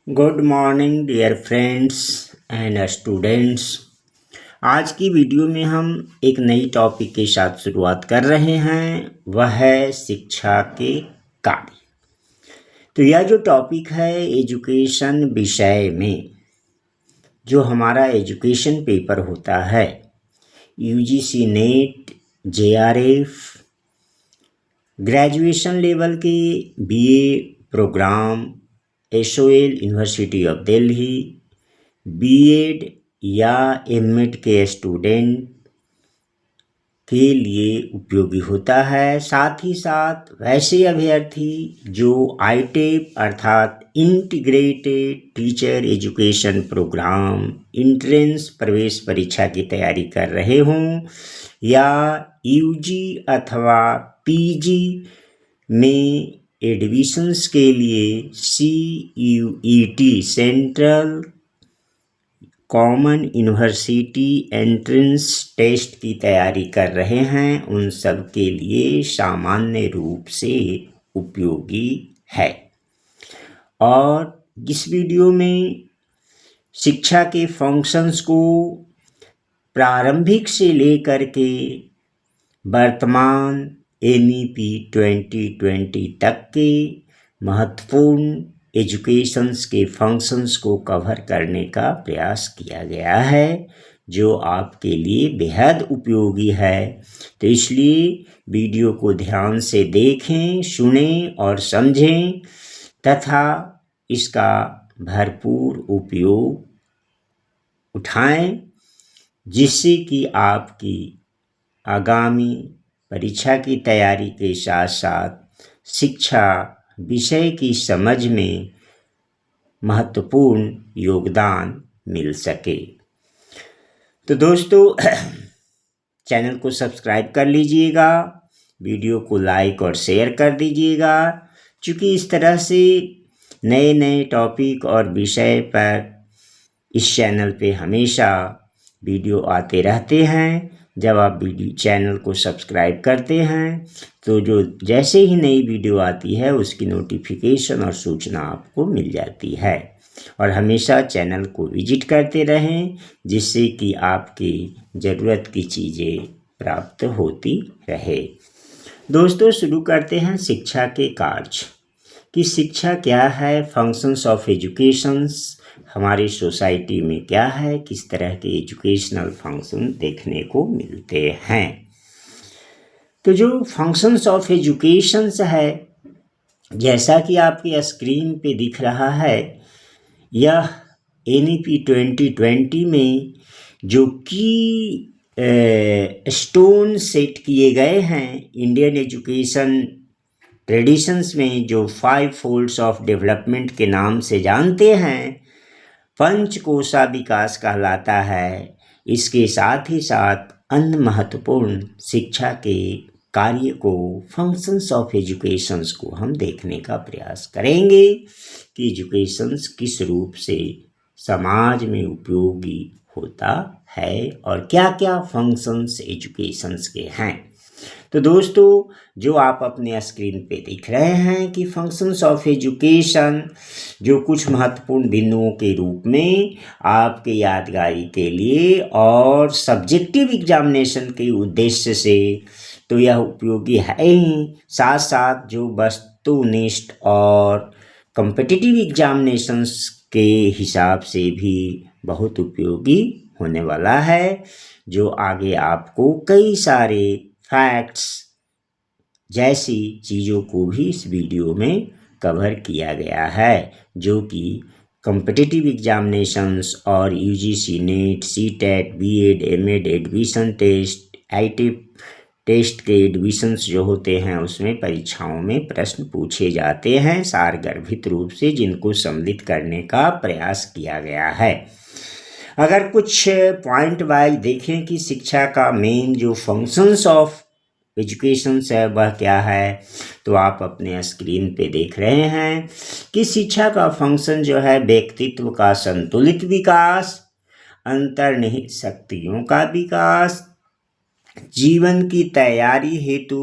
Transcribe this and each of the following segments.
Good morning dear friends and students. आज की video में हम एक नई टॉपिक के साथ शुरुआत कर रहे हैं, वह है शिक्षा के कार्य। तो यह जो टॉपिक है एजुकेशन विषय में जो हमारा एजुकेशन पेपर होता है, UGC NET, JRF, graduation level के BA program, SOL university of Delhi, B Ed या एमएड के स्टूडेंट के लिए उपयोगी होता है। साथ ही साथ वैसे अभ्यर्थी जो आईटेप अर्थात integrated teacher education programme entrance प्रवेश परीक्षा की तैयारी कर रहे हों या यूजी अथवा पीजी में एडमिशन्स के लिए CUET central common university entrance test की तैयारी कर रहे हैं, उन सब के लिए सामान्य रूप से उपयोगी है। और इस वीडियो में शिक्षा के फंक्शंस को प्रारंभिक से लेकर के वर्तमान एनईपी 2020 तक के महत्वपूर्ण एजुकेशंस के फंक्शंस को कवर करने का प्रयास किया गया है, जो आपके लिए बेहद उपयोगी है। तो इसलिए वीडियो को ध्यान से देखें, सुनें और समझें तथा इसका भरपूर उपयोग उठाएं, जिससे कि आपकी आगामी परीक्षा की तैयारी के साथ साथ शिक्षा विषय की समझ में महत्वपूर्ण योगदान मिल सके। तो दोस्तों चैनल को सब्सक्राइब कर लीजिएगा, वीडियो को लाइक और शेयर कर दीजिएगा, क्योंकि इस तरह से नए नए टॉपिक और विषय पर इस चैनल पे हमेशा वीडियो आते रहते हैं। जब आप वीडियो चैनल को सब्सक्राइब करते हैं तो जो जैसे ही नई वीडियो आती है उसकी नोटिफिकेशन और सूचना आपको मिल जाती है। और हमेशा चैनल को विजिट करते रहें, जिससे कि आपकी ज़रूरत की चीज़ें प्राप्त होती रहे। दोस्तों शुरू करते हैं शिक्षा के कार्य कि शिक्षा क्या है, फंक्शंस ऑफ एजुकेशंस हमारी सोसाइटी में क्या है, किस तरह के एजुकेशनल फंक्शन देखने को मिलते हैं। तो जो फंक्शंस ऑफ एजुकेशंस है, जैसा कि आपकी स्क्रीन पे दिख रहा है, यह एनईपी 2020 में जो की स्टोन सेट किए गए हैं इंडियन एजुकेशन ट्रेडिशंस में, जो 5 फोल्ड्स ऑफ डेवलपमेंट के नाम से जानते हैं, पंचकोशा विकास कहलाता है। इसके साथ ही साथ अन्य महत्वपूर्ण शिक्षा के कार्य को, फंक्शंस ऑफ एजुकेशंस को हम देखने का प्रयास करेंगे कि एजुकेशंस किस रूप से समाज में उपयोगी होता है और क्या क्या फंक्शंस एजुकेशंस के हैं। तो दोस्तों जो आप अपने स्क्रीन पे देख रहे हैं कि फंक्शंस ऑफ एजुकेशन जो कुछ महत्वपूर्ण बिंदुओं के रूप में आपके यादगारी के लिए और सब्जेक्टिव एग्जामिनेशन के उद्देश्य से तो यह उपयोगी है ही, साथ साथ जो वस्तुनिष्ठ और कॉम्पिटिटिव एग्जामिनेशंस के हिसाब से भी बहुत उपयोगी होने वाला है, जो आगे आपको कई सारे फैक्ट्स जैसी चीज़ों को भी इस वीडियो में कवर किया गया है, जो कि कॉम्पिटिटिव एग्जामिनेशंस और UGC NET, CTET, B Ed, M Ed admission test, ITEP test के एडमिशन्स जो होते हैं उसमें परीक्षाओं में प्रश्न पूछे जाते हैं सारगर्भित रूप से, जिनको सम्मिलित करने का प्रयास किया गया है। अगर कुछ पॉइंट वाइज देखें कि शिक्षा का मेन जो फंक्शंस ऑफ एजुकेशन है वह क्या है, तो आप अपने स्क्रीन पे देख रहे हैं कि शिक्षा का फंक्शन जो है व्यक्तित्व का संतुलित विकास, अंतर्निहित शक्तियों का विकास, जीवन की तैयारी हेतु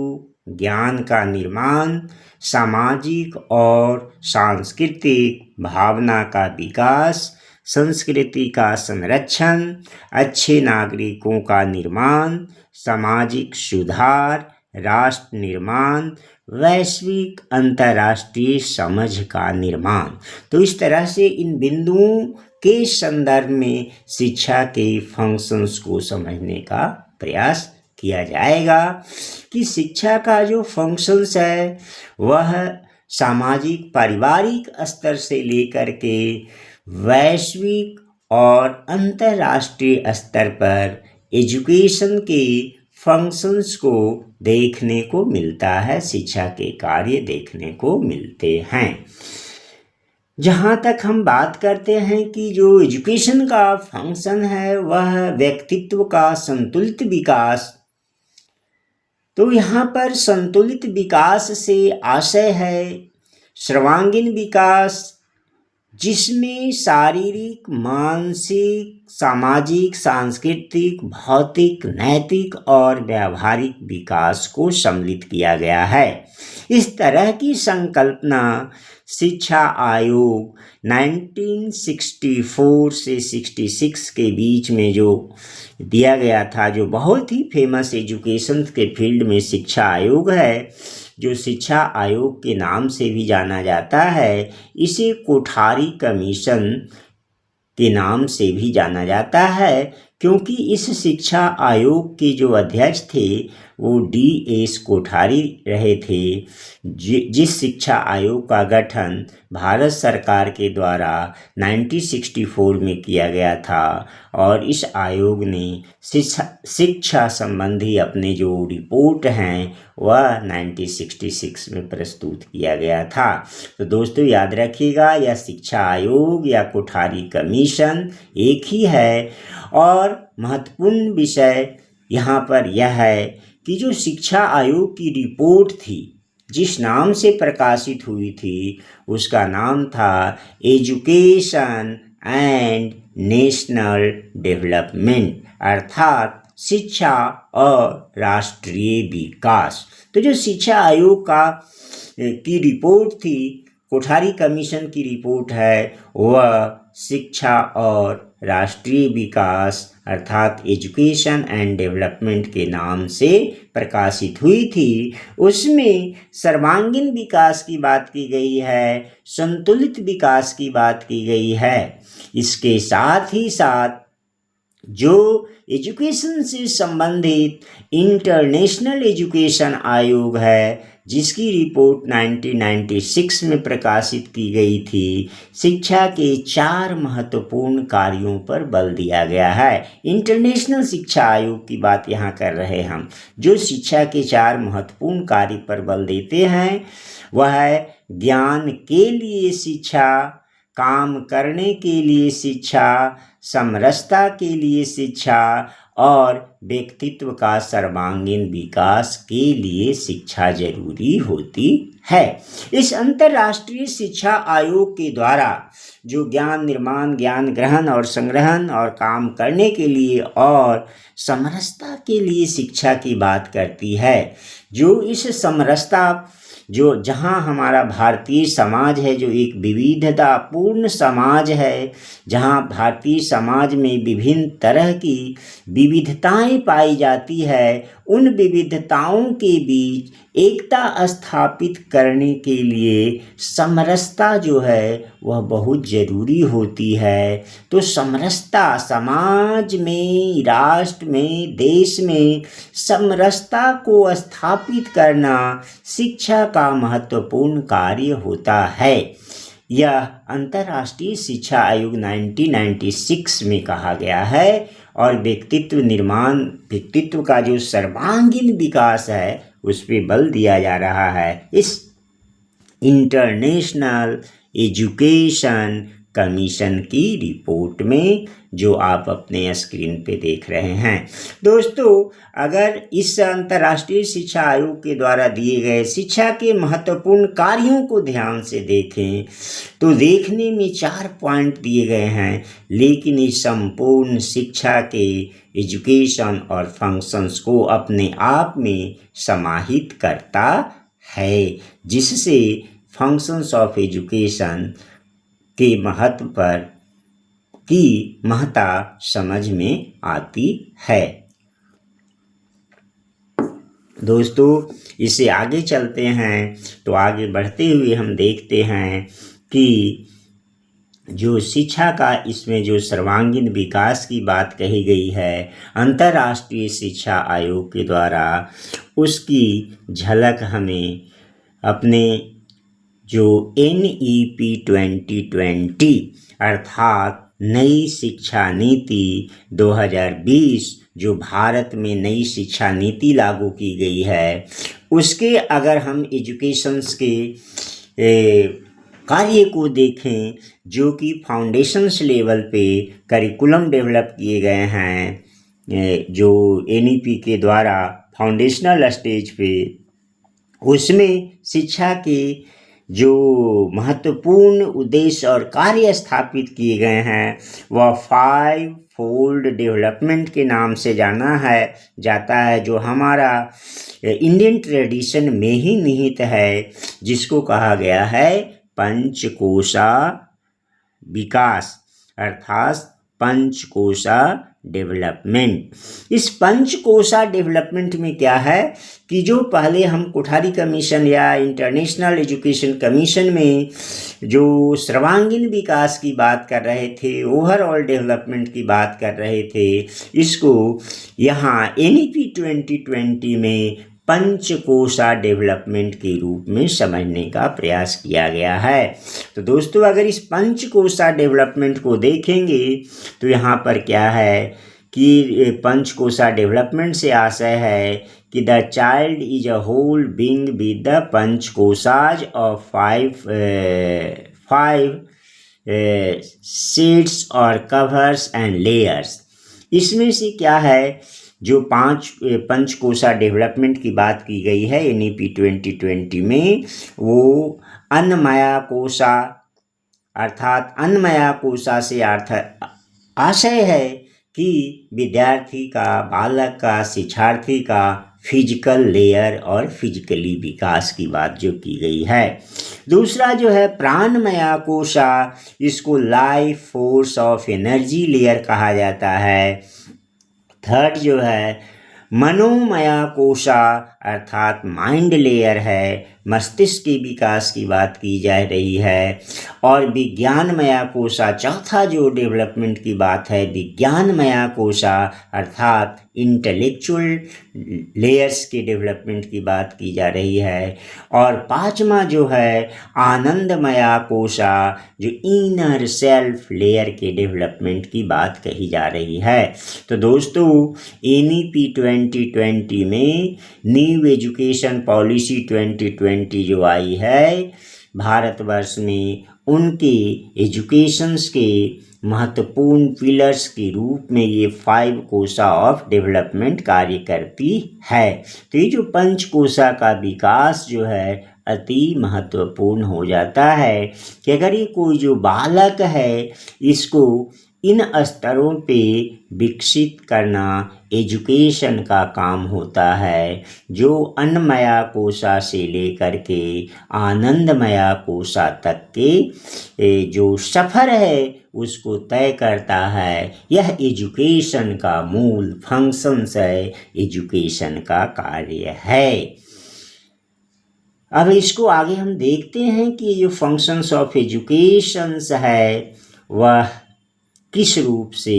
ज्ञान का निर्माण, सामाजिक और सांस्कृतिक भावना का विकास, संस्कृति का संरक्षण, अच्छे नागरिकों का निर्माण, सामाजिक सुधार, राष्ट्र निर्माण, वैश्विक अंतर्राष्ट्रीय समझ का निर्माण। तो इस तरह से इन बिंदुओं के संदर्भ में शिक्षा के फंक्शंस को समझने का प्रयास किया जाएगा कि शिक्षा का जो फंक्शंस है वह सामाजिक पारिवारिक स्तर से लेकर के वैश्विक और अंतर्राष्ट्रीय स्तर पर एजुकेशन के फंक्शंस को देखने को मिलता है, शिक्षा के कार्य देखने को मिलते हैं। जहाँ तक हम बात करते हैं कि जो एजुकेशन का फंक्शन है वह व्यक्तित्व का संतुलित विकास, तो यहाँ पर संतुलित विकास से आशय है सर्वांगीण विकास, जिसमें शारीरिक, मानसिक, सामाजिक, सांस्कृतिक, भौतिक, नैतिक और व्यावहारिक विकास को सम्मिलित किया गया है। इस तरह की संकल्पना शिक्षा आयोग 1964 से 66 के बीच में जो दिया गया था, जो बहुत ही फेमस एजुकेशन के फील्ड में शिक्षा आयोग है, जो शिक्षा आयोग के नाम से भी जाना जाता है, इसे कोठारी कमीशन के नाम से भी जाना जाता है, क्योंकि इस शिक्षा आयोग के जो अध्यक्ष थे वो D.S. कोठारी रहे थे, जिस शिक्षा आयोग का गठन भारत सरकार के द्वारा 1964 में किया गया था। और इस आयोग ने शिक्षा संबंधी अपने जो रिपोर्ट हैं वह 1966 में प्रस्तुत किया गया था। तो दोस्तों याद रखिएगा, यह शिक्षा आयोग या कोठारी कमीशन एक ही है। और महत्वपूर्ण विषय यहाँ पर यह है कि जो शिक्षा आयोग की रिपोर्ट थी, जिस नाम से प्रकाशित हुई थी, उसका नाम था एजुकेशन एंड नेशनल डेवलपमेंट, अर्थात शिक्षा और राष्ट्रीय विकास। तो जो शिक्षा आयोग की रिपोर्ट थी, कोठारी कमीशन की रिपोर्ट है, वह शिक्षा और राष्ट्रीय विकास अर्थात एजुकेशन एंड डेवलपमेंट के नाम से प्रकाशित हुई थी। उसमें सर्वांगीण विकास की बात की गई है, संतुलित विकास की बात की गई है। इसके साथ ही साथ जो एजुकेशन से संबंधित इंटरनेशनल एजुकेशन आयोग है, जिसकी रिपोर्ट 1996 में प्रकाशित की गई थी, शिक्षा के 4 महत्वपूर्ण कार्यों पर बल दिया गया है। इंटरनेशनल शिक्षा आयोग की बात यहाँ कर रहे हम, जो शिक्षा के 4 महत्वपूर्ण कार्य पर बल देते हैं वह है ज्ञान के लिए शिक्षा, काम करने के लिए शिक्षा, समरसता के लिए शिक्षा और व्यक्तित्व का सर्वांगीण विकास के लिए शिक्षा जरूरी होती है। इस अंतर्राष्ट्रीय शिक्षा आयोग के द्वारा जो ज्ञान निर्माण, ज्ञान ग्रहण और संग्रहण और काम करने के लिए और समरसता के लिए शिक्षा की बात करती है, जो इस समरसता जो जहाँ हमारा भारतीय समाज है, जो एक विविधतापूर्ण समाज है, जहाँ भारतीय समाज में विभिन्न तरह की विविधताएं पाई जाती है, उन विविधताओं के बीच एकता स्थापित करने के लिए समरसता जो है वह बहुत ज़रूरी होती है। तो समरसता समाज में, राष्ट्र में, देश में समरसता को स्थापित करना शिक्षा का महत्वपूर्ण कार्य होता है। यह अंतर्राष्ट्रीय शिक्षा आयोग 1996 में कहा गया है। और व्यक्तित्व निर्माण, व्यक्तित्व का जो सर्वांगीण विकास है उस पर बल दिया जा रहा है इस इंटरनेशनल एजुकेशन कमीशन की रिपोर्ट में, जो आप अपने स्क्रीन पे देख रहे हैं। दोस्तों, अगर इस अंतर्राष्ट्रीय शिक्षा आयोग के द्वारा दिए गए शिक्षा के महत्वपूर्ण कार्यों को ध्यान से देखें तो देखने में 4 पॉइंट दिए गए हैं, लेकिन इस संपूर्ण शिक्षा के एजुकेशन और फंक्शंस को अपने आप में समाहित करता है, जिससे फंक्शंस ऑफ एजुकेशन के महत्व पर की महत्ता समझ में आती है। दोस्तों, इससे आगे चलते हैं तो आगे बढ़ते हुए हम देखते हैं कि जो शिक्षा का इसमें जो सर्वांगीण विकास की बात कही गई है अंतर्राष्ट्रीय शिक्षा आयोग के द्वारा, उसकी झलक हमें अपने जो NEP 2020 अर्थात नई शिक्षा नीति 2020 जो भारत में नई शिक्षा नीति लागू की गई है, उसके अगर हम एजुकेशंस के कार्य को देखें, जो कि फाउंडेशंस लेवल पे करिकुलम डेवलप किए गए हैं जो NEP के द्वारा फाउंडेशनल स्टेज पे, उसमें शिक्षा के जो महत्वपूर्ण उद्देश्य और कार्य स्थापित किए गए हैं वह 5 फोल्ड डेवलपमेंट के नाम से जाता है, जो हमारा इंडियन ट्रेडिशन में ही निहित है, जिसको कहा गया है पंचकोशा विकास अर्थात पंचकोशा डेवलपमेंट। इस पंचकोशा डेवलपमेंट में क्या है कि जो पहले हम कोठारी कमीशन या इंटरनेशनल एजुकेशन कमीशन में जो सर्वांगीण विकास की बात कर रहे थे, ओवरऑल डेवलपमेंट की बात कर रहे थे, इसको यहाँ NEP 2020 में पंचकोशा डेवलपमेंट के रूप में समझने का प्रयास किया गया है। तो दोस्तों, अगर इस पंचकोशा डेवलपमेंट को देखेंगे तो यहाँ पर क्या है कि पंचकोशा डेवलपमेंट से आशय है कि the child is a whole being with the पंचकोशाज ऑफ 5 सीड्स और कवर्स एंड लेयर्स। इसमें से क्या है, जो 5 पंचकोशा डेवलपमेंट की बात की गई है NEP 2020 में, वो अन्नमया कोशा अर्थात अन्नमया कोशा से आशय है कि विद्यार्थी का, बालक का, शिक्षार्थी का फिजिकल लेयर और फिजिकली विकास की बात जो की गई है। दूसरा जो है प्राणमया कोशा, इसको life force of energy layer कहा जाता है। थर्ड जो है मनोमया कोशा अर्थात माइंड लेयर है, मस्तिष्क के विकास की बात की जा रही है। और विज्ञानमया कोशा, चौथा जो डेवलपमेंट की बात है विज्ञानमया कोशा अर्थात इंटेलेक्चुअल लेयर्स के डेवलपमेंट की बात की जा रही है। और पांचवा जो है आनंदमया कोशा, जो इनर सेल्फ लेयर के डेवलपमेंट की बात कही जा रही है। तो दोस्तों, NEP 2020 में न्यू एजुकेशन पॉलिसी 2020 जो आई है भारतवर्ष में, उनके एजुकेशंस के महत्वपूर्ण पिलर्स के रूप में ये 5 कोशा ऑफ डेवलपमेंट कार्य करती है। तो ये जो पंचकोशा का विकास जो है अति महत्वपूर्ण हो जाता है कि अगर ये कोई जो बालक है, इसको इन स्तरों पे विकसित करना एजुकेशन का काम होता है, जो अन्नमया कोशा से लेकर के आनंदमया कोशा तक के जो सफ़र है उसको तय करता है। यह एजुकेशन का मूल फंक्शंस है, एजुकेशन का कार्य है। अब इसको आगे हम देखते हैं कि जो फंक्शंस ऑफ एजुकेशंस है वह किस रूप से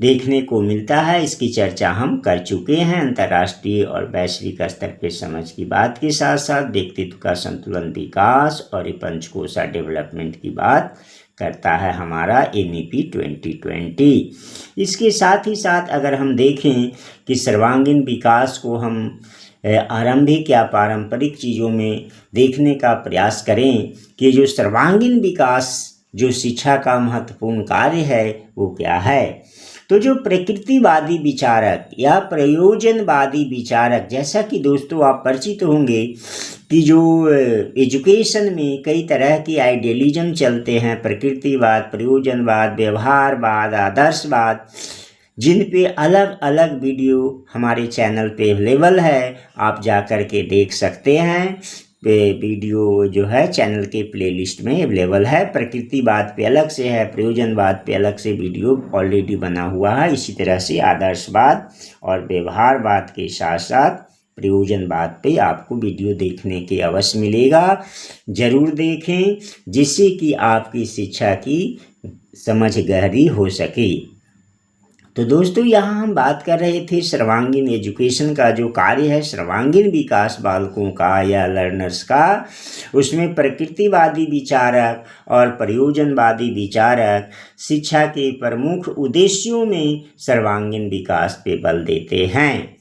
देखने को मिलता है, इसकी चर्चा हम कर चुके हैं। अंतर्राष्ट्रीय और वैश्विक स्तर पे समझ की बात के साथ साथ व्यक्तित्व का संतुलन विकास और पंचकोशा डेवलपमेंट की बात करता है हमारा NEP 2020। इसके साथ ही साथ अगर हम देखें कि सर्वांगीण विकास को हम आरंभिक या पारंपरिक चीज़ों में देखने का प्रयास करें कि जो सर्वांगीण विकास जो शिक्षा का महत्वपूर्ण कार्य है वो क्या है। तो जो प्रकृतिवादी विचारक या प्रयोजनवादी विचारक, जैसा कि दोस्तों आप परिचित होंगे कि जो एजुकेशन में कई तरह की आइडियलिज्म चलते हैं, प्रकृतिवाद, प्रयोजनवाद, व्यवहारवाद, आदर्शवाद, जिन पे अलग अलग वीडियो हमारे चैनल पे अवेलेबल है, आप जा कर के देख सकते हैं। वीडियो जो है चैनल के प्लेलिस्ट में अवेलेबल है। प्रकृतिवाद पे अलग से है, प्रयोजनवाद पे अलग से वीडियो ऑलरेडी बना हुआ है। इसी तरह से आदर्शवाद और व्यवहारवाद के साथ साथ प्रयोजनवाद पे आपको वीडियो देखने के अवश्य मिलेगा। जरूर देखें, जिससे कि आपकी शिक्षा की समझ गहरी हो सके। तो दोस्तों यहाँ हम बात कर रहे थे सर्वांगीण एजुकेशन का जो कार्य है, सर्वांगीण विकास बालकों का या लर्नर्स का। उसमें प्रकृतिवादी विचारक और प्रयोजनवादी विचारक शिक्षा के प्रमुख उद्देश्यों में सर्वांगीण विकास पे बल देते हैं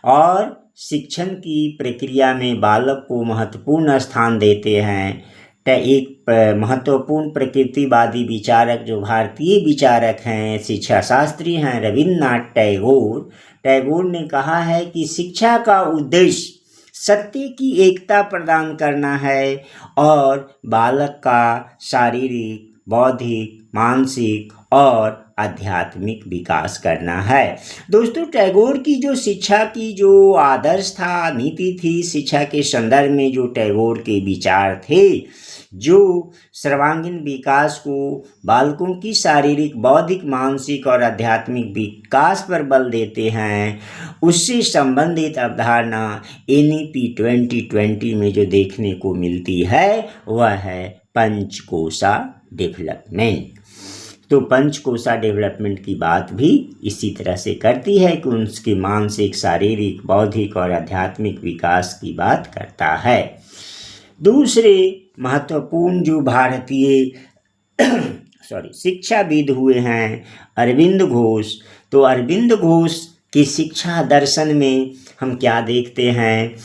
और शिक्षण की प्रक्रिया में बालक को महत्वपूर्ण स्थान देते हैं। एक महत्वपूर्ण प्रकृतिवादी विचारक जो भारतीय विचारक हैं, शिक्षा शास्त्री हैं, रविन्द्रनाथ टैगोर। टैगोर ने कहा है कि शिक्षा का उद्देश्य सत्य की एकता प्रदान करना है और बालक का शारीरिक, बौद्धिक, मानसिक और आध्यात्मिक विकास करना है। दोस्तों टैगोर की जो शिक्षा की जो आदर्श था, नीति थी, शिक्षा के संदर्भ में जो टैगोर के विचार थे, जो सर्वांगीण विकास को, बालकों की शारीरिक, बौद्धिक, मानसिक और आध्यात्मिक विकास पर बल देते हैं, उससे संबंधित अवधारणा NEP 2020 में जो देखने को मिलती है वह है पंचकोशा डेवलपमेंट। तो पंचकोशा डेवलपमेंट की बात भी इसी तरह से करती है कि उसके मानसिक, शारीरिक, बौद्धिक और आध्यात्मिक विकास की बात करता है। दूसरे महत्वपूर्ण जो भारतीय शिक्षाविद हुए हैं अरविंद घोष। तो अरविंद घोष की शिक्षा दर्शन में हम क्या देखते हैं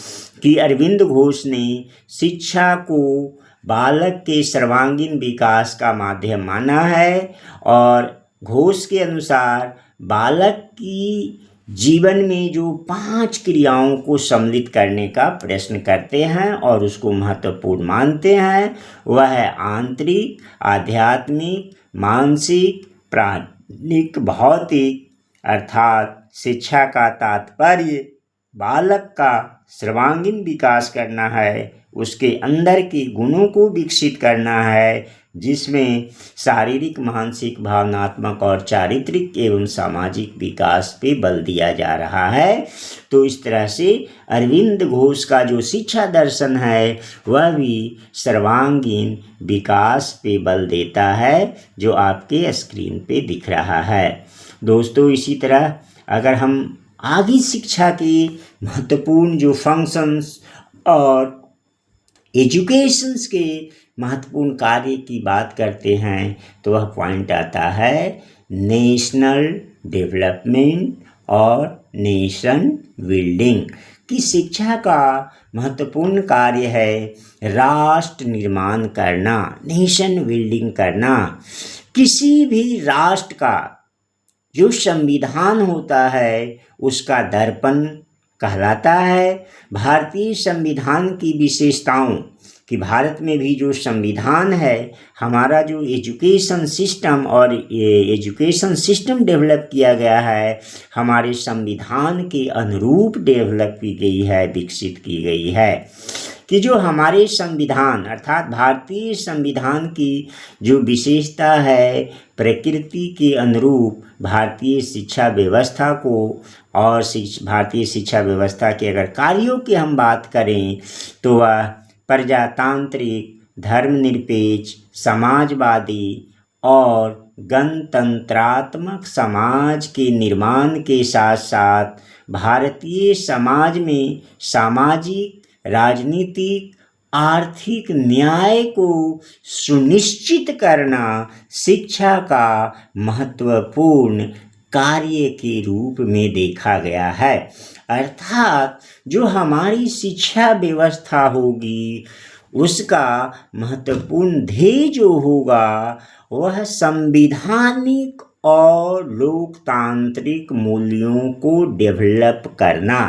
कि अरविंद घोष ने शिक्षा को बालक के सर्वांगीण विकास का माध्यम माना है और घोष के अनुसार बालक की जीवन में जो 5 क्रियाओं को सम्मिलित करने का प्रयत्न करते हैं और उसको महत्वपूर्ण मानते हैं। वह है आंतरिक, आध्यात्मिक, मानसिक, प्राणिक, भौतिक। अर्थात शिक्षा का तात्पर्य बालक का सर्वांगीण विकास करना है, उसके अंदर के गुणों को विकसित करना है, जिसमें शारीरिक, मानसिक, भावनात्मक और चारित्रिक एवं सामाजिक विकास पे बल दिया जा रहा है। तो इस तरह से अरविंद घोष का जो शिक्षा दर्शन है वह भी सर्वांगीण विकास पे बल देता है, जो आपके स्क्रीन पे दिख रहा है। दोस्तों इसी तरह अगर हम आगे शिक्षा के महत्वपूर्ण जो फंक्शंस और एजुकेशंस के महत्वपूर्ण कार्य की बात करते हैं तो वह पॉइंट आता है नेशनल डेवलपमेंट और नेशन बिल्डिंग। कि शिक्षा का महत्वपूर्ण कार्य है राष्ट्र निर्माण करना, नेशन बिल्डिंग करना। किसी भी राष्ट्र का जो संविधान होता है उसका दर्पण कहलाता है। भारतीय संविधान की विशेषताओं कि भारत में भी जो संविधान है, हमारा जो एजुकेशन सिस्टम और एजुकेशन सिस्टम डेवलप किया गया है, हमारे संविधान के अनुरूप डेवलप की गई है, विकसित की गई है। कि जो हमारे संविधान अर्थात भारतीय संविधान की जो विशेषता है, प्रकृति के अनुरूप भारतीय शिक्षा व्यवस्था को और भारतीय शिक्षा व्यवस्था के अगर कार्यों की हम बात करें तो वह प्रजातांत्रिक, धर्मनिरपेक्ष, समाजवादी और गणतंत्रात्मक समाज के निर्माण के साथ साथ भारतीय समाज में सामाजिक, राजनीतिक, आर्थिक न्याय को सुनिश्चित करना शिक्षा का महत्वपूर्ण कार्य के रूप में देखा गया है। अर्थात जो हमारी शिक्षा व्यवस्था होगी उसका महत्वपूर्ण ध्येय जो होगा वह संवैधानिक और लोकतांत्रिक मूल्यों को डेवलप करना।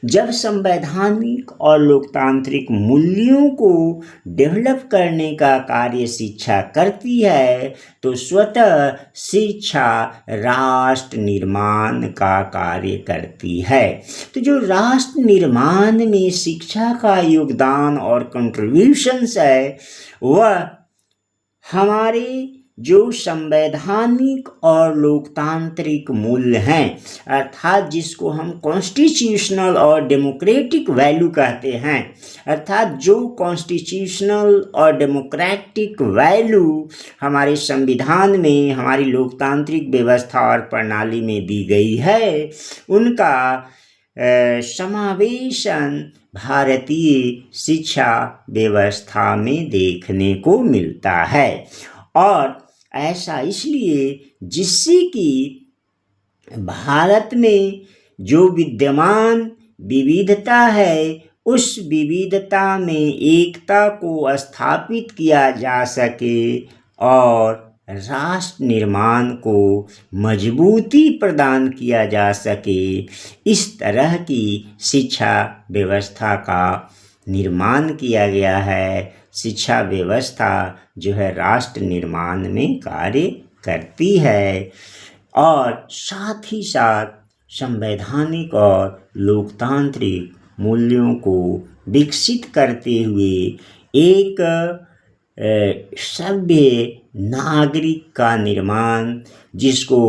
जब संवैधानिक और लोकतांत्रिक मूल्यों को डेवलप करने का कार्य शिक्षा करती है तो स्वतः शिक्षा राष्ट्र निर्माण का कार्य करती है। तो जो राष्ट्र निर्माण में शिक्षा का योगदान और कंट्रीब्यूशंस है वह हमारे जो संवैधानिक और लोकतांत्रिक मूल्य हैं, अर्थात जिसको हम कॉन्स्टिट्यूशनल और डेमोक्रेटिक वैल्यू कहते हैं, अर्थात जो कॉन्स्टिट्यूशनल और डेमोक्रेटिक वैल्यू हमारे संविधान में, हमारी लोकतांत्रिक व्यवस्था और प्रणाली में दी गई है, उनका समावेशन भारतीय शिक्षा व्यवस्था में देखने को मिलता है। और ऐसा इसलिए जिससे कि भारत में जो विद्यमान विविधता है उस विविधता में एकता को स्थापित किया जा सके और राष्ट्र निर्माण को मजबूती प्रदान किया जा सके, इस तरह की शिक्षा व्यवस्था का निर्माण किया गया है। शिक्षा व्यवस्था जो है राष्ट्र निर्माण में कार्य करती है और साथ ही साथ संवैधानिक और लोकतांत्रिक मूल्यों को विकसित करते हुए एक सभ्य नागरिक का निर्माण, जिसको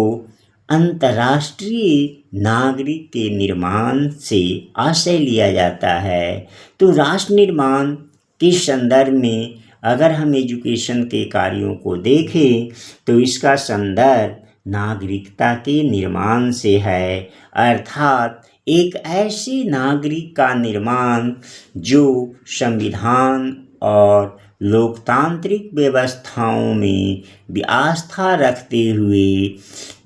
अंतर्राष्ट्रीय नागरिक के निर्माण से आशय लिया जाता है। तो राष्ट्र निर्माण के संदर्भ में अगर हम एजुकेशन के कार्यों को देखें तो इसका संदर्भ नागरिकता के निर्माण से है, अर्थात एक ऐसे नागरिक का निर्माण जो संविधान और लोकतांत्रिक व्यवस्थाओं में आस्था रखते हुए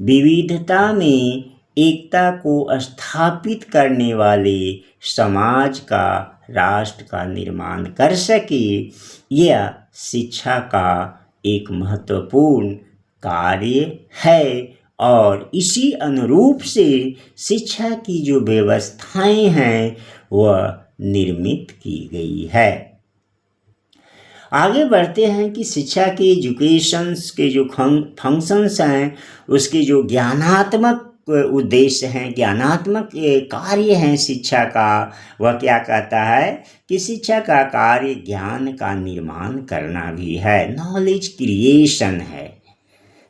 विविधता में एकता को स्थापित करने वाले समाज का, राष्ट्र का निर्माण कर सके। यह शिक्षा का एक महत्वपूर्ण कार्य है और इसी अनुरूप से शिक्षा की जो व्यवस्थाएं हैं वह निर्मित की गई है। आगे बढ़ते हैं कि शिक्षा के एजुकेशंस के जो फंक्शंस हैं, उसके जो ज्ञानात्मक उद्देश्य हैं, ज्ञानात्मक कार्य हैं शिक्षा का, वह क्या कहता है कि शिक्षा का कार्य ज्ञान का निर्माण करना भी है, नॉलेज क्रिएशन है।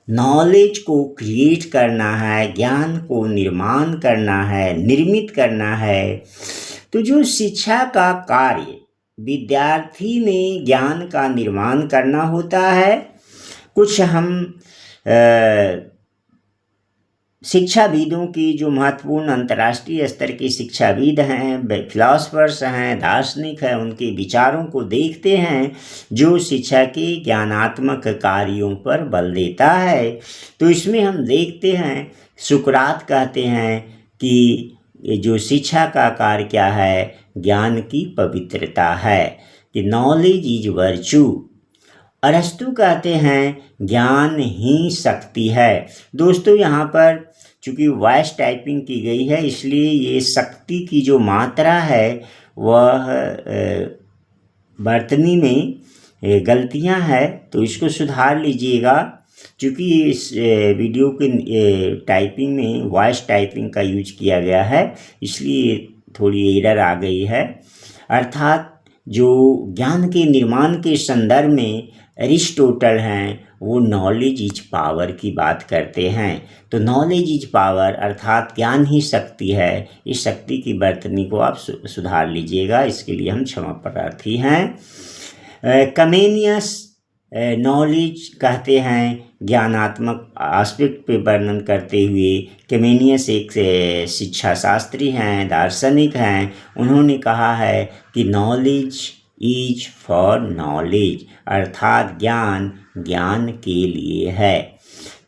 नॉलेज को क्रिएट करना है, ज्ञान को निर्माण करना है, निर्मित करना है। तो जो शिक्षा का कार्य विद्यार्थी में ज्ञान का निर्माण करना होता है। कुछ हम शिक्षाविदों की जो महत्वपूर्ण अंतर्राष्ट्रीय स्तर के शिक्षाविद हैं, फिलॉसफर्स हैं, दार्शनिक हैं, उनके विचारों को देखते हैं जो शिक्षा के ज्ञानात्मक कार्यों पर बल देता है। तो इसमें हम देखते हैं सुकरात कहते हैं कि जो शिक्षा का कार्य क्या है, ज्ञान की पवित्रता है, कि नॉलेज इज वर्च्यू। अरस्तु कहते हैं ज्ञान ही शक्ति है। दोस्तों यहाँ पर चूँकि वॉइस टाइपिंग की गई है इसलिए ये शक्ति की जो मात्रा है वह वर्तनी में गलतियाँ हैं, तो इसको सुधार लीजिएगा। चूँकि इस वीडियो के टाइपिंग में वॉइस टाइपिंग का यूज किया गया है इसलिए थोड़ी एरर आ गई है। अर्थात जो ज्ञान के निर्माण के संदर्भ में एरिस्टोटल हैं वो नॉलेज इज पावर की बात करते हैं। तो नॉलेज इज पावर अर्थात ज्ञान ही शक्ति है। इस शक्ति की वर्तनी को आप सुधार लीजिएगा, इसके लिए हम क्षमा प्रार्थी हैं। कमेनियस नॉलेज कहते हैं ज्ञानात्मक एस्पेक्ट पे वर्णन करते हुए। कमेनियस एक शिक्षा शास्त्री हैं, दार्शनिक हैं। उन्होंने कहा है कि नॉलेज इज फॉर नॉलेज, अर्थात ज्ञान ज्ञान के लिए है।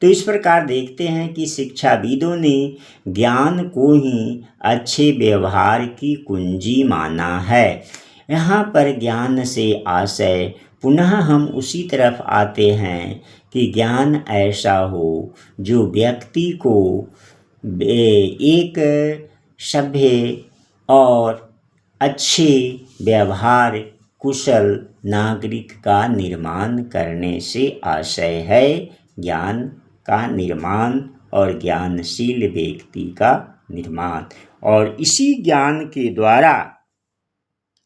तो इस प्रकार देखते हैं कि शिक्षाविदों ने ज्ञान को ही अच्छे व्यवहार की कुंजी माना है। यहाँ पर ज्ञान से आशय पुनः हम उसी तरफ आते हैं कि ज्ञान ऐसा हो जो व्यक्ति को एक सभ्य और अच्छे व्यवहार कुशल नागरिक का निर्माण करने से आशय है। ज्ञान का निर्माण और ज्ञानशील व्यक्ति का निर्माण, और इसी ज्ञान के द्वारा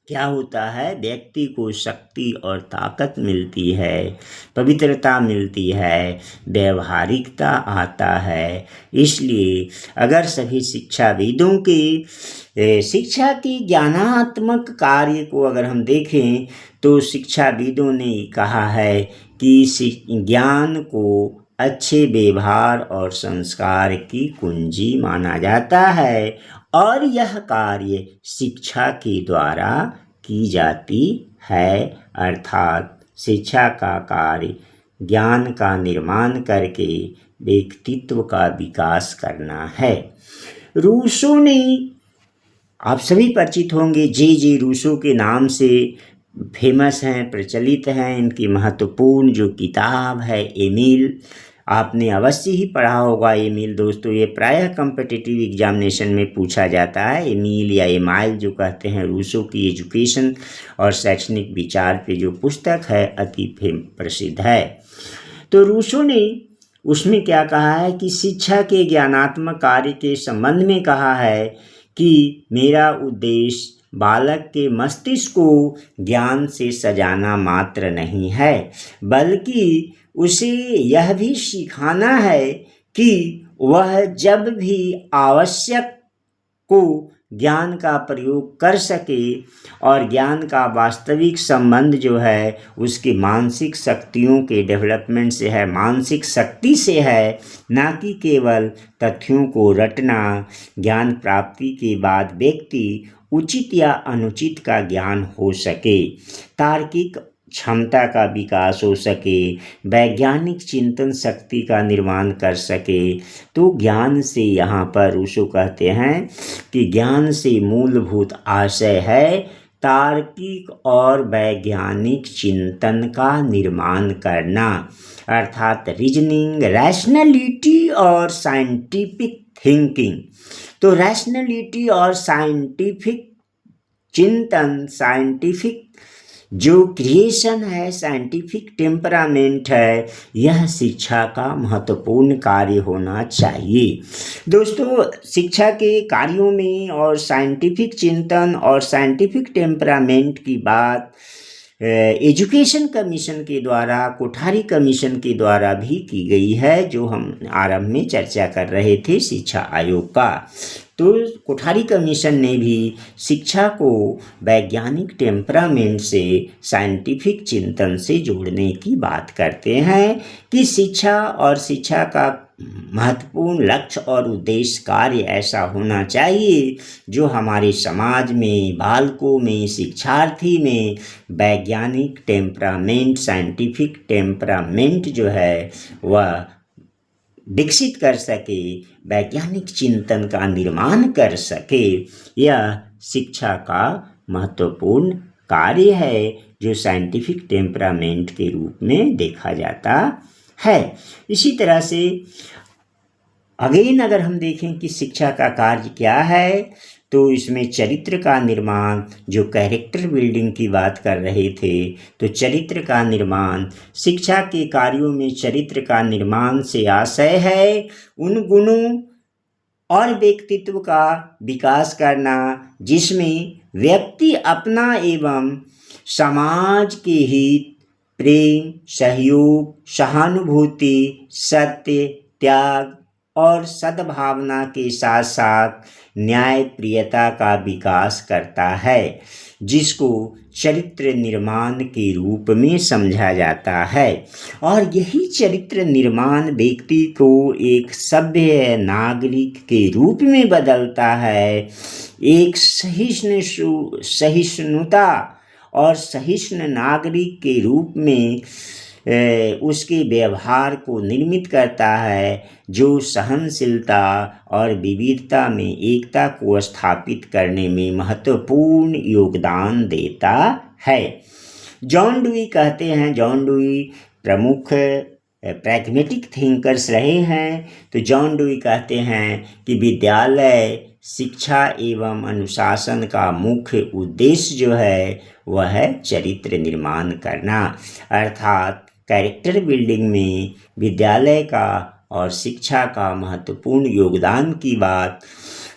क्या होता है, व्यक्ति को शक्ति और ताकत मिलती है, पवित्रता मिलती है, व्यवहारिकता आता है। इसलिए अगर सभी शिक्षाविदों के शिक्षा के ज्ञानात्मक कार्य को अगर हम देखें तो शिक्षाविदों ने कहा है कि ज्ञान को अच्छे व्यवहार और संस्कार की कुंजी माना जाता है, और यह कार्य शिक्षा के द्वारा की जाती है। अर्थात शिक्षा का कार्य ज्ञान का निर्माण करके व्यक्तित्व का विकास करना है। रूसो ने, आप सभी परिचित होंगे, जे रूसो के नाम से फेमस हैं, प्रचलित हैं। इनकी महत्वपूर्ण जो किताब है एमिल, आपने अवश्य ही पढ़ा होगा एमिल दोस्तों। ये प्रायः कम्पिटिटिव एग्जामिनेशन में पूछा जाता है। एमिल या एमाइल जो कहते हैं, रूसो की एजुकेशन और शैक्षणिक विचार पे जो पुस्तक है अति प्रसिद्ध है। तो रूसो ने उसमें क्या कहा है कि शिक्षा के ज्ञानात्मक कार्य के संबंध में कहा है कि मेरा उद्देश्य बालक के मस्तिष्क को ज्ञान से सजाना मात्र नहीं है, बल्कि उसे यह भी सिखाना है कि वह जब भी आवश्यक को ज्ञान का प्रयोग कर सके, और ज्ञान का वास्तविक संबंध जो है उसकी मानसिक शक्तियों के डेवलपमेंट से है, मानसिक शक्ति से है, ना कि केवल तथ्यों को रटना। ज्ञान प्राप्ति के बाद व्यक्ति उचित या अनुचित का ज्ञान हो सके, तार्किक क्षमता का विकास हो सके, वैज्ञानिक चिंतन शक्ति का निर्माण कर सके। तो ज्ञान से यहाँ पर रूसो कहते हैं कि ज्ञान से मूलभूत आशय है तार्किक और वैज्ञानिक चिंतन का निर्माण करना, अर्थात रीजनिंग, रैशनैलिटी और साइंटिफिक थिंकिंग। तो रैशनैलिटी और साइंटिफिक चिंतन, साइंटिफिक जो क्रिएशन है, साइंटिफिक टेम्परामेंट है, यह शिक्षा का महत्वपूर्ण कार्य होना चाहिए। दोस्तों, शिक्षा के कार्यों में और साइंटिफिक चिंतन और साइंटिफिक टेम्परामेंट की बात एजुकेशन कमीशन के द्वारा, कोठारी कमीशन के द्वारा भी की गई है, जो हम आरंभ में चर्चा कर रहे थे शिक्षा आयोग का। तो कोठारी कमीशन ने भी शिक्षा को वैज्ञानिक टेम्परामेंट से, साइंटिफिक चिंतन से जोड़ने की बात करते हैं कि शिक्षा और शिक्षा का महत्वपूर्ण लक्ष्य और उद्देश्य कार्य ऐसा होना चाहिए जो हमारे समाज में, बालकों में, शिक्षार्थी में वैज्ञानिक टेम्परामेंट, साइंटिफिक टेम्परामेंट जो है वह विकसित कर सके, वैज्ञानिक चिंतन का निर्माण कर सके। यह शिक्षा का महत्वपूर्ण कार्य है जो साइंटिफिक टेम्परामेंट के रूप में देखा जाता है। इसी तरह से अगेन अगर हम देखें कि शिक्षा का कार्य क्या है, तो इसमें चरित्र का निर्माण, जो कैरेक्टर बिल्डिंग की बात कर रहे थे, तो चरित्र का निर्माण, शिक्षा के कार्यों में चरित्र का निर्माण से आशय है उन गुणों और व्यक्तित्व का विकास करना जिसमें व्यक्ति अपना एवं समाज के हित, प्रेम, सहयोग, सहानुभूति, सत्य, त्याग और सद्भावना के साथ साथ न्यायप्रियता का विकास करता है, जिसको चरित्र निर्माण के रूप में समझा जाता है। और यही चरित्र निर्माण व्यक्ति को एक सभ्य नागरिक के रूप में बदलता है, एक सहिष्णुता और सहिष्णु नागरिक के रूप में उसके व्यवहार को निर्मित करता है, जो सहनशीलता और विविधता में एकता को स्थापित करने में महत्वपूर्ण योगदान देता है। जॉन डुई कहते हैं, जॉन डुई प्रमुख प्रैग्मेटिक थिंकर्स रहे हैं। तो जॉन डुई कहते हैं कि विद्यालय शिक्षा एवं अनुशासन का मुख्य उद्देश्य जो है वह है चरित्र निर्माण करना, अर्थात कैरेक्टर बिल्डिंग में विद्यालय का और शिक्षा का महत्वपूर्ण योगदान की बात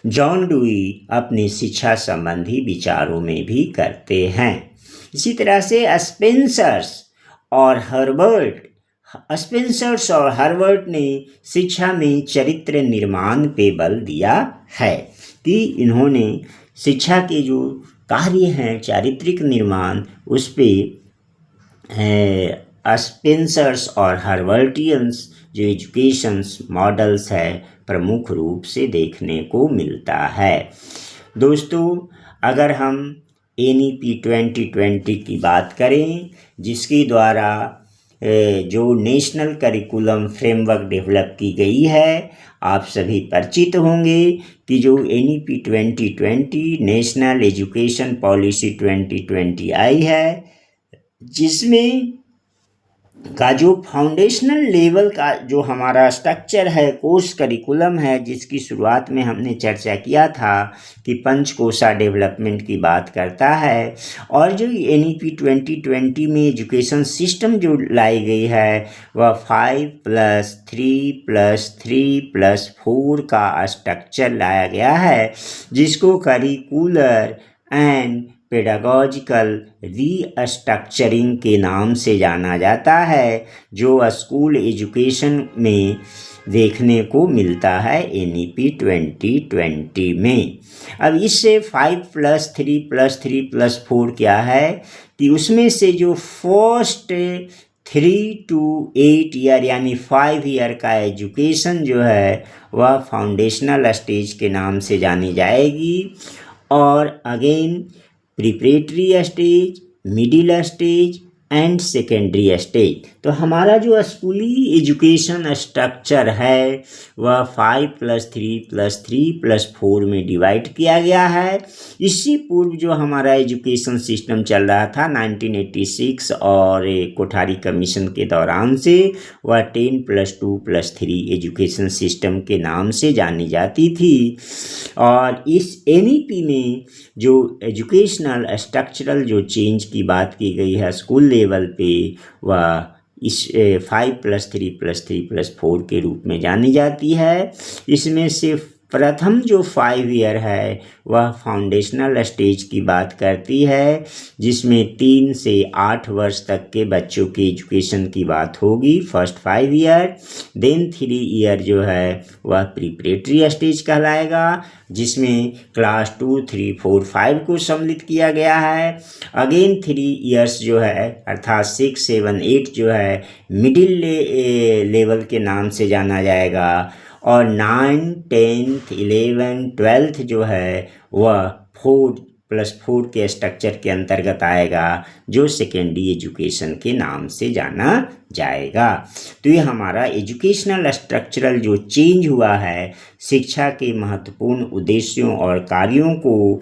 जॉन डुई अपने शिक्षा संबंधी विचारों में भी करते हैं। इसी तरह से स्पेंसर्स और हर्बर्ट ने शिक्षा में चरित्र निर्माण पे बल दिया है कि इन्होंने शिक्षा के जो कार्य हैं चारित्रिक निर्माण उस पे स्पेंसर्स और हर्बर्टियंस जो एजुकेशंस मॉडल्स है प्रमुख रूप से देखने को मिलता है। दोस्तों, अगर हम NEP 2020 की बात करें, जिसके द्वारा जो नेशनल करिकुलम फ्रेमवर्क डेवलप की गई है, आप सभी परिचित होंगे कि जो NEP 2020 नेशनल एजुकेशन पॉलिसी 2020 आई है, जिसमें का जो फाउंडेशनल लेवल का जो हमारा स्ट्रक्चर है, कोर्स करिकुलम है, जिसकी शुरुआत में हमने चर्चा किया था कि पंचकोशा डेवलपमेंट की बात करता है। और जो NEP 2020 में एजुकेशन सिस्टम जो लाई गई है वह 5+3+3+4 का स्ट्रक्चर लाया गया है, जिसको करिकुलर एंड पेडागॉजिकल रीस्ट्रक्चरिंग के नाम से जाना जाता है, जो स्कूल एजुकेशन में देखने को मिलता है NEP 2020 में। अब इससे 5+3+3+4 क्या है कि उसमें से जो फर्स्ट 3 to 8 ईयर यानी 5 ईयर का एजुकेशन जो है वह फाउंडेशनल स्टेज के नाम से जानी जाएगी, और again preparatory stage, middle stage and secondary stage. तो हमारा जो स्कूली एजुकेशन स्ट्रक्चर है वह 5+3+3+4 में डिवाइड किया गया है। इससे पूर्व जो हमारा एजुकेशन सिस्टम चल रहा था 1986 और कोठारी कमीशन के दौरान से, वह 10+2+3 एजुकेशन सिस्टम के नाम से जानी जाती थी। और इस NEP में जो एजुकेशनल स्ट्रक्चरल जो चेंज की बात की गई है स्कूल लेवल पे, वह इस 5+3+3+4 के रूप में जानी जाती है। इसमें सिर्फ प्रथम जो 5 ईयर है वह फाउंडेशनल स्टेज की बात करती है, जिसमें 3 से 8 वर्ष तक के बच्चों की एजुकेशन की बात होगी, फर्स्ट 5 ईयर। देन 3 ईयर जो है वह प्रिपरेटरी स्टेज कहलाएगा, जिसमें क्लास 2, 3, 4, 5 को सम्मिलित किया गया है। अगेन 3 ईयर्स जो है अर्थात 6, 7, 8 जो है मिडिल लेवल के नाम से जाना जाएगा, और 9, 10, 11, 12 जो है वह 4+4 के स्ट्रक्चर के अंतर्गत आएगा, जो सेकेंडरी एजुकेशन के नाम से जाना जाएगा। तो ये हमारा एजुकेशनल स्ट्रक्चरल जो चेंज हुआ है शिक्षा के महत्वपूर्ण उद्देश्यों और कार्यों को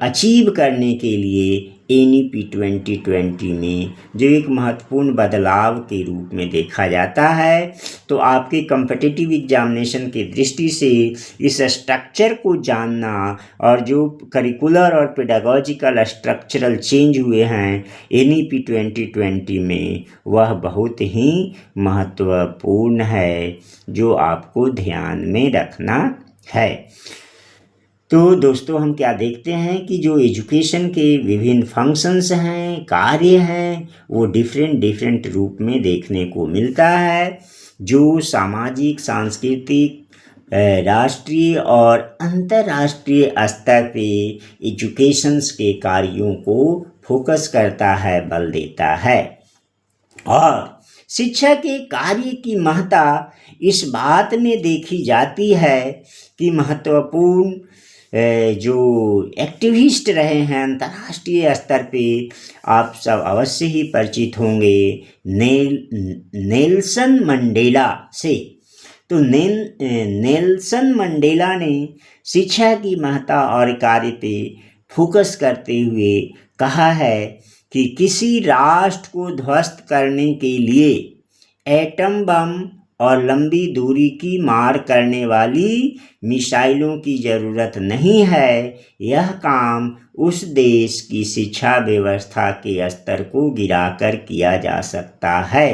अचीव करने के लिए NEP 2020 में जो एक महत्वपूर्ण बदलाव के रूप में देखा जाता है। तो आपके कम्पिटिटिव एग्जामिनेशन की दृष्टि से इस स्ट्रक्चर को जानना और जो करिकुलर और पेडागॉजिकल स्ट्रक्चरल चेंज हुए हैं NEP 2020 में, वह बहुत ही महत्वपूर्ण है, जो आपको ध्यान में रखना है। तो दोस्तों, हम क्या देखते हैं कि जो एजुकेशन के विभिन्न फंक्शंस हैं, कार्य हैं, वो डिफरेंट रूप में देखने को मिलता है, जो सामाजिक, सांस्कृतिक, राष्ट्रीय और अंतर्राष्ट्रीय स्तर पे एजुकेशंस के कार्यों को फोकस करता है, बल देता है। और शिक्षा के कार्य की महत्ता इस बात में देखी जाती है कि महत्वपूर्ण जो एक्टिविस्ट रहे हैं अंतर्राष्ट्रीय स्तर पे, आप सब अवश्य ही परिचित होंगे नेल्सन मंडेला से। तो नेल्सन मंडेला ने शिक्षा की महत्ता और कार्य पे फोकस करते हुए कहा है कि किसी राष्ट्र को ध्वस्त करने के लिए एटम बम और लंबी दूरी की मार करने वाली मिसाइलों की ज़रूरत नहीं है। यह काम उस देश की शिक्षा व्यवस्था के स्तर को गिराकर किया जा सकता है।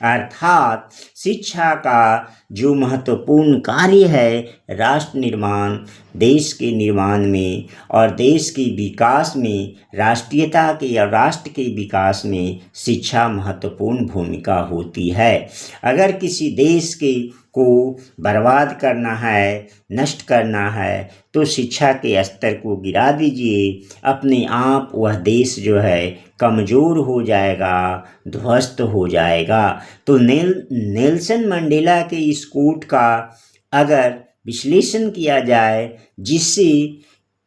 अर्थात शिक्षा का जो महत्वपूर्ण कार्य है राष्ट्र निर्माण, देश के निर्माण में और देश के विकास में, राष्ट्रीयता के या राष्ट्र के विकास में शिक्षा महत्वपूर्ण भूमिका होती है। अगर किसी देश को बर्बाद करना है, नष्ट करना है, तो शिक्षा के स्तर को गिरा दीजिए, अपने आप वह देश जो है कमज़ोर हो जाएगा, ध्वस्त हो जाएगा। तो नेल्सन मंडेला के इस कोट का अगर विश्लेषण किया जाए, जिससे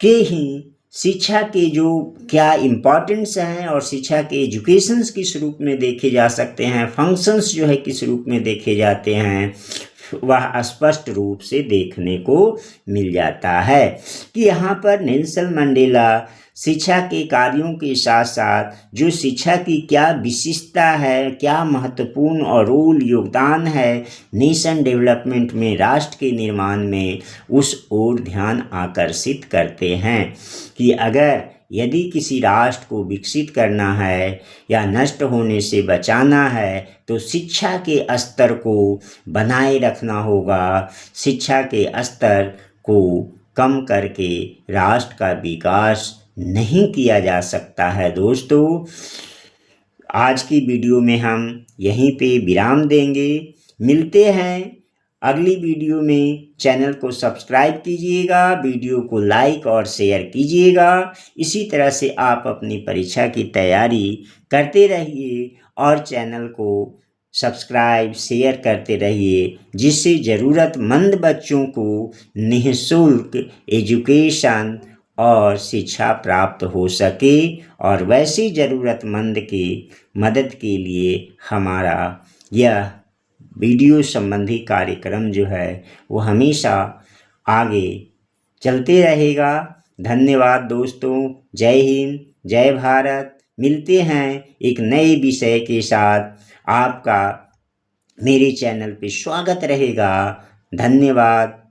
के ही शिक्षा के जो क्या इम्पोर्टेंस हैं और शिक्षा के एजुकेशंस किस रूप में देखे जा सकते हैं, फंक्शंस जो है किस रूप में देखे जाते हैं, वह स्पष्ट रूप से देखने को मिल जाता है कि यहाँ पर नेल्सन मंडेला शिक्षा के कार्यों के साथ साथ जो शिक्षा की क्या विशिष्टता है, क्या महत्वपूर्ण और रोल योगदान है नेशन डेवलपमेंट में, राष्ट्र के निर्माण में, उस ओर ध्यान आकर्षित करते हैं कि अगर यदि किसी राष्ट्र को विकसित करना है या नष्ट होने से बचाना है तो शिक्षा के स्तर को बनाए रखना होगा। शिक्षा के स्तर को कम करके राष्ट्र का विकास नहीं किया जा सकता है। दोस्तों, आज की वीडियो में हम यहीं पे विराम देंगे। मिलते हैं अगली वीडियो में। चैनल को सब्सक्राइब कीजिएगा, वीडियो को लाइक और शेयर कीजिएगा। इसी तरह से आप अपनी परीक्षा की तैयारी करते रहिए और चैनल को सब्सक्राइब शेयर करते रहिए, जिससे ज़रूरतमंद बच्चों को निःशुल्क एजुकेशन और शिक्षा प्राप्त हो सके। और वैसे ज़रूरतमंद की मदद के लिए हमारा यह वीडियो संबंधी कार्यक्रम जो है वो हमेशा आगे चलते रहेगा। धन्यवाद दोस्तों। जय हिंद, जय भारत। मिलते हैं एक नए विषय के साथ। आपका मेरे चैनल पे स्वागत रहेगा। धन्यवाद।